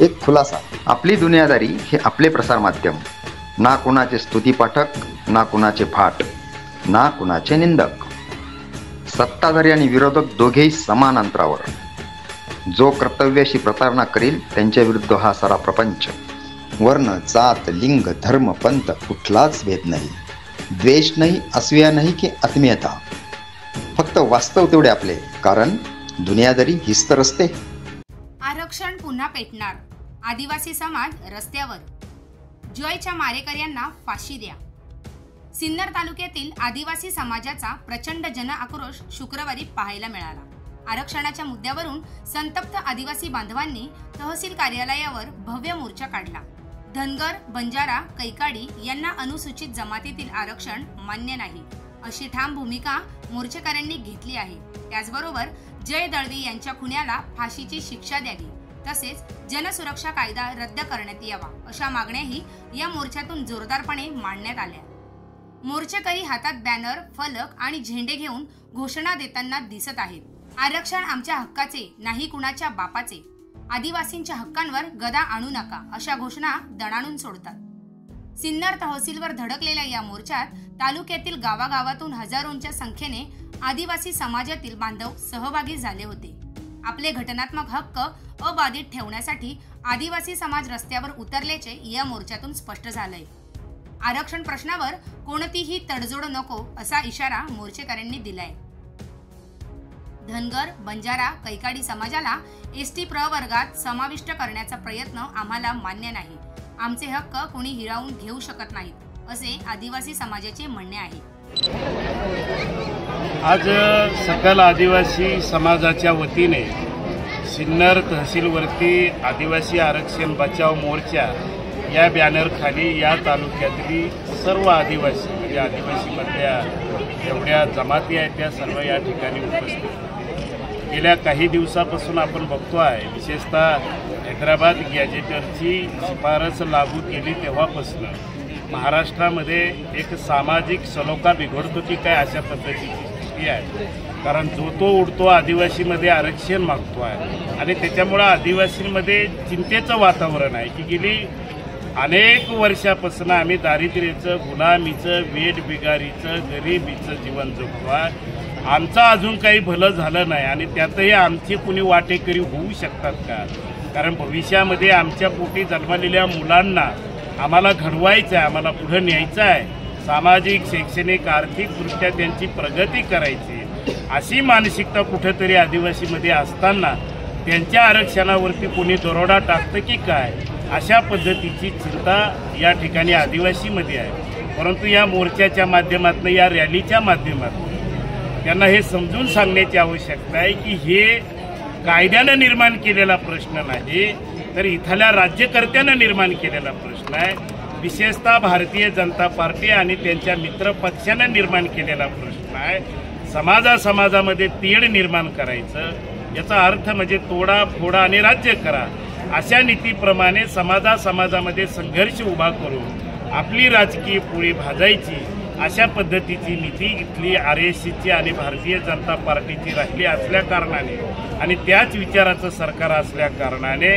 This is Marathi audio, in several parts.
एक खुलासा, आपली दुनियादारी हे आपले प्रसार माध्यम, ना कुणाचे स्तुतीपाठक, ना कुणाचे फाट, ना कुणाचे निंदक, सत्ताधारी आणि विरोधक दोघेही समान अंतरावर. जो कर्तव्याशी प्रतारणा करेल त्यांच्या विरुद्ध हा सारा प्रपंच. वर्ण, जात, लिंग, धर्म, पंथ कुठलाच भेद नाही, द्वेष नाही, असूया नाही की आत्मीयता. फक्त वास्तव तेवढे आपले, कारण दुनियादारी हीच तर असते. आरक्षण पुन्हा पेटणार, आदिवासी समाज रस्त्यावर, जयच्या मारेकऱ्यांना फाशी द्या. सिन्नर तालुक्यातील आदिवासी समाजाचा प्रचंड जन आक्रोश शुक्रवारी पाहायला मिळाला. आरक्षणाच्या मुद्द्यावरून संतप्त आदिवासी बांधवांनी तहसील कार्यालयावर भव्य मोर्चा काढला. धनगर, बंजारा, कैकाडी यांना अनुसूचित जमातीतील आरक्षण मान्य नाही अशी ठाम भूमिका मोर्चेकऱ्यांनी घेतली आहे. त्याचबरोबर जय दळवी यांच्या खुन्याला फाशीची शिक्षा द्यावी, तसेच जनसुरक्षा कायदा रद्द करण्यात यावा अशा मागण्याही या मोर्चातून जोरदारपणे मांडण्यात आल्या. मोर्चेकरी हातात बॅनर, फलक आणि झेंडे घेऊन घोषणा देताना दिसत आहेत. आरक्षण आमच्या हक्काचे, नाही कुणाच्या बापाचे. आदिवासींच्या हक्कांवर गदा आणू नका अशा घोषणा दणाणून सोडतात. सिन्नर तहसीलवर धडकलेल्या या मोर्चात तालुक्यातील गावागावातून हजारोंच्या संख्येने आदिवासी समाजातील बांधव सहभागी झाले होते. आपले घटनात्मक हक्क अबाधित ठेवण्यासाठी आदिवासी समाज रस्त्यावर उतरल्याचे या मोर्चातून स्पष्ट झालंय. आरक्षण प्रश्नावर कोणतीही तडजोड नको असा इशारा मोर्चेकऱ्यांनी दिलाय. धनगर, बंजारा, कैकाडी समाजाला एसटी प्रवर्गात समाविष्ट करण्याचा प्रयत्न आम्हाला मान्य नाही. आमचे हक्क कोणी हिरावून घेऊ शकत नाहीत असे आदिवासी समाजाचे म्हणणे आहे. आज सकल आदिवासी समाजाच्या वतीने सिन्नर तहसीलवरती आदिवासी आरक्षण बचाव मोर्चा या बॅनर खाली या तालुक्यातली सर्व आदिवासी म्हणजे आदिवासीमधल्या एवढ्या जमाती आहेत त्या सर्व या ठिकाणी उपस्थित. गेल्या काही दिवसापासून आपण बघतो आहे, विशेषतः हैदराबाद गॅजेटरची शिफारस लागू केली तेव्हापासून महाराष्ट्रामध्ये एक सामाजिक सलोखा बिघडतो की काय अशा पद्धतीची स्थिती आहे. कारण जो तो उडतो आदिवासीमध्ये आरक्षण मागतो आहे आणि त्याच्यामुळं आदिवासींमध्ये चिंतेचं वातावरण आहे की गेली अनेक वर्षापासून आम्ही दारिद्र्याचं, गुलामीचं, वेठबिगारीचं, गरिबीचं जीवन जगतो आहे. आमचं अजून काही भलं झालं नाही आणि त्यातही आमची कुणी वाटेकरी होऊ शकतात का? कारण भविष्यामध्ये आमच्या पोटी जन्मलेल्या मुलांना आम्हाला घडवायचं आहे, आम्हाला पुढे न्यायचं आहे, सामाजिक, शैक्षणिक, आर्थिकदृष्ट्या त्यांची प्रगती करायची अशी मानसिकता कुठेतरी आदिवासीमध्ये असताना त्यांच्या आरक्षणावरती कोणी दरोडा टाकतं की काय अशा पद्धतीची चिंता या ठिकाणी आदिवासीमध्ये आहे. परंतु या मोर्चाच्या माध्यमातून, या रॅलीच्या माध्यमातून त्यांना हे समजून सांगण्याची आवश्यकता आहे की हे कायद्यानं निर्माण केलेला प्रश्न नाही, तर इथल्या राज्यकर्त्यानं निर्माण केलेला प्रश्न आहे. विशेषतः भारतीय जनता पार्टी आणि त्यांच्या मित्रपक्षानं निर्माण केलेला प्रश्न आहे. समाजामध्ये तेढ निर्माण करायचं, याचा अर्थ म्हणजे तोडा फोडा आणि राज्य करा अशा नीतीप्रमाणे समाजामध्ये संघर्ष उभा करून आपली राजकीय पोळी भाजायची अशा पद्धतीची नीती इथली RSCची आणि भारतीय जनता पार्टीची राहिली असल्या कारणाने आणि त्याच विचाराचं सरकार असल्या कारणाने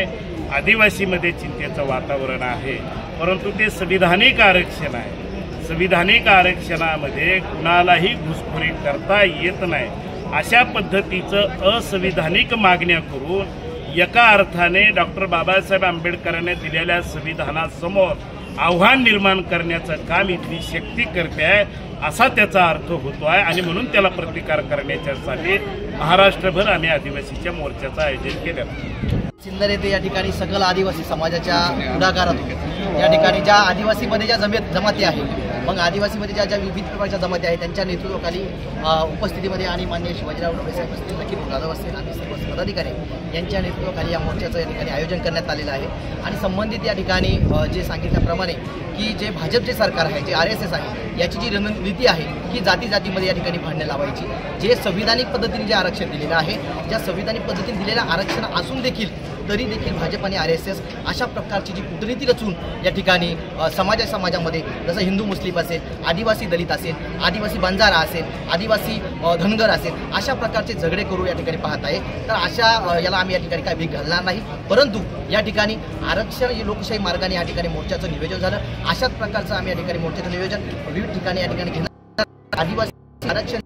आदिवासीमध्ये चिंतेचं वातावरण आहे. परंतु ते संविधानिक आरक्षण आहे. संविधानिक आरक्षणामध्ये कुणालाही घुसखोरी करता येत नाही अशा पद्धतीचं असंविधानिक मागण्या करून एका अर्थाने डॉक्टर बाबासाहेब आंबेडकरांनी दिलेल्या संविधानासमोर आव्हान निर्माण करण्याचं काम इथली शक्ती करते आहे असा त्याचा अर्थ होतो आहे आणि म्हणून त्याला प्रतिकार करण्याच्यासाठी महाराष्ट्रभर आम्ही आदिवासीच्या मोर्चाचं आयोजन केलं. सिन्नर येथे या ठिकाणी सकल आदिवासी समाजाच्या पुढाकारातून या ठिकाणी ज्या आदिवासीमध्ये ज्या जमाती आहेत, मग आदिवासीमध्ये ज्या विविध प्रकारच्या जमाती आहेत त्यांच्या नेतृत्वाखाली उपस्थितीमध्ये आणि माननीय शिवाजीराव डोळे साहेब असतील, नक्की जाधव असतील आणि सर्व पदाधिकारी यांच्या नेतृत्वाखाली या मोर्चाचं या ठिकाणी आयोजन करण्यात आलेलं आहे. आणि संबंधित या ठिकाणी जे सांगितल्याप्रमाणे की जे भाजपचे सरकार आहे, जे RSS आहे, याची जी रणनीती आहे की जातीमध्ये या ठिकाणी भांडणे लावायची, जे संविधानिक पद्धतीने जे आरक्षण दिलेलं आहे, ज्या संविधानिक पद्धतीने दिलेलं आरक्षण असून देखील तरी देखील भाजप आणि RSS अशा प्रकारची जी कूटनीती रचून या ठिकाणी समाजामध्ये जसं हिंदू मुस्लिम असेल, आदिवासी दलित असेल, आदिवासी बंजारा असेल, आदिवासी धनगर असेल, अशा प्रकारचे झगडे करू या ठिकाणी पाहत आहे. तर अशा याला आम्ही या ठिकाणी काय भीक घालणार नाही. परंतु या ठिकाणी आरक्षण हे लोकशाही मार्गाने या ठिकाणी मोर्चाचं नियोजन झालं. अशाच प्रकारचं आम्ही या ठिकाणी मोर्चाचं नियोजन विविध ठिकाणी या ठिकाणी घेणार. आदिवासी आरक्षण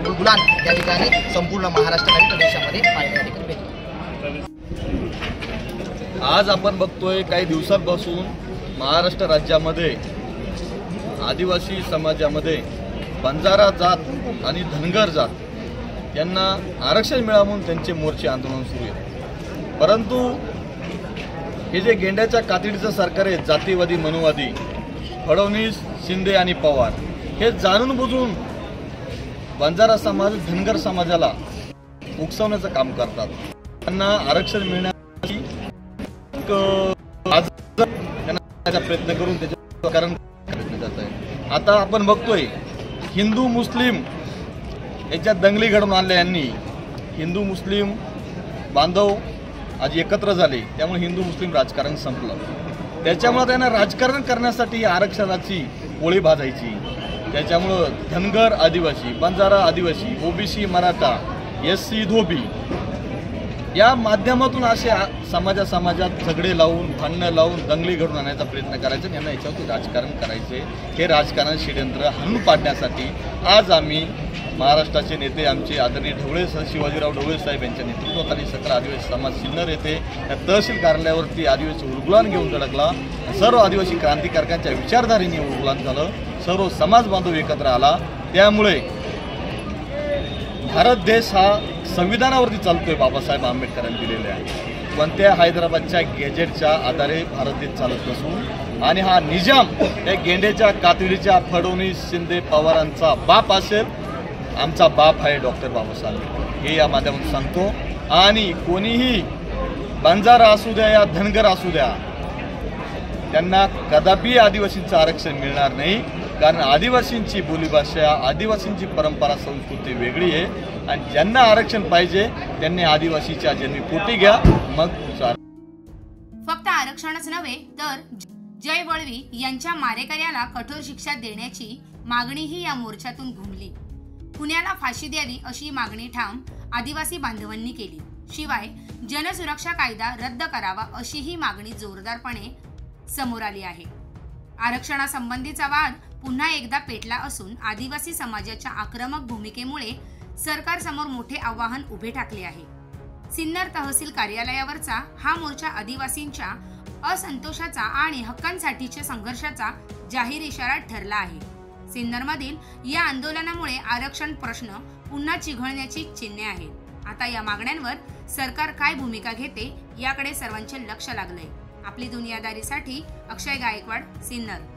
गुलान या ठिकाणी संपूर्ण महाराष्ट्र आणि प्रदेशामध्ये पाहायला या ठिकाणी भेटले. आज आपण बघतोय काही दिवसांपासून महाराष्ट्र राज्यामध्ये आदिवासी समाजामध्ये बंजारा जात आणि धनगर जात यांना आरक्षण मिळावं म्हणून त्यांचे मोर्चे आंदोलन सुरू आहे. परंतु हे जे गेंड्याच्या कातडीचं सरकार आहे, जातीवादी मनोवादी फडणवीस, शिंदे आणि पवार, हे जाणून बुजून बंजारा समाज, धनगर समाजाला उकसवण्याचं काम करतात. त्यांना आरक्षण मिळण्यासाठी प्रयत्न करून त्याचे कारण करण्यात जात आहे. आता आपण बघतोय हिंदू मुस्लिम याच्यात दंगली घडवून आणल्या यांनी. हिंदू मुस्लिम बांधव आज एकत्र झाले, त्यामुळे हिंदू मुस्लिम राजकारण संपलं. त्याच्यामुळे त्यांना राजकारण करण्यासाठी आरक्षणाची पोळी भाजायची. त्याच्यामुळं धनगर आदिवासी, बंजारा आदिवासी, OBC मराठा, SC धोबी या माध्यमातून असे समाजात झगडे लावून, भांडणं लावून, दंगली घडून आणण्याचा प्रयत्न करायचा. यांना याच्यावरती राजकारण करायचे. हे राजकारण षड्यंत्र हाणून पाडण्यासाठी आज आम्ही महाराष्ट्राचे नेते आमचे आदरणीय शिवाजीराव ढवळे साहेब यांच्या नेतृत्वाखाली सकल आदिवासी समाज सिन्नर येथे या तहसील कार्यालयावरती आदिवासी उलगुलान घेऊन धडकला. सर्व आदिवासी क्रांतिकारकांच्या विचारधारेने उलगुलान झालं. सर्व समाज बांधव एकत्र आला. त्यामुळे भारत देश हा संविधानावरती चालतोय, बाबासाहेब आंबेडकरांनी दिलेले आहे. कोणत्या हैदराबादच्या गॅजेटच्या आधारे भारत देश चालत नसून आणि हा निजाम या गेंड्याच्या कातडीच्या फडणवीस, शिंदे, पवारांचा बाप असेल. आमचा बाप आहे डॉक्टर बाबासाहेब आंबेडकर, हे या माध्यमातून सांगतो. आणि कोणीही बंजारा असू द्या या धनगर असू द्या, त्यांना कदापि आदिवासींचं आरक्षण मिळणार नाही. कारण आदिवासींची बोलीभाषा, आदिवासींची परंपरा, संस्कृती वेगळी आहे. आणि ज्यांना आरक्षण पाहिजे त्यांनी आदिवासीच्या जन्मीपोटी घ्या. मग फक्त आरक्षणच नव्हे तर जय वळवी यांच्या मारेकऱ्याला कठोर शिक्षा देण्याची मागणीही या मोर्चातून घुमली. पुण्याला फाशी द्यावी अशी मागणी ठाम आदिवासी बांधवांनी केली. शिवाय जनसुरक्षा कायदा रद्द करावा अशीही मागणी जोरदारपणे समोर आली आहे. आरक्षणासंबंधीचा वाद पुन्हा एकदा पेटला असून आदिवासी समाजाच्या आक्रमक भूमिकेमुळे सरकारसमोर मोठे आव्हान उभे ठाकले आहे. सिन्नर तहसील कार्यालयावरचा हा मोर्चा आदिवासींच्या असंतोषाचा आणि हक्कांसाठीच्या संघर्षाचा जाहीर इशारा ठरला आहे. सिन्नरमधील या आंदोलनामुळे आरक्षण प्रश्न पुन्हा चिघळण्याची चिन्हे आहेत. आता या मागण्यांवर सरकार काय भूमिका घेते याकडे सर्वांचे लक्ष लागलंय. आपली दुनियादारीसाठी अक्षय गायकवाड, सिन्नर.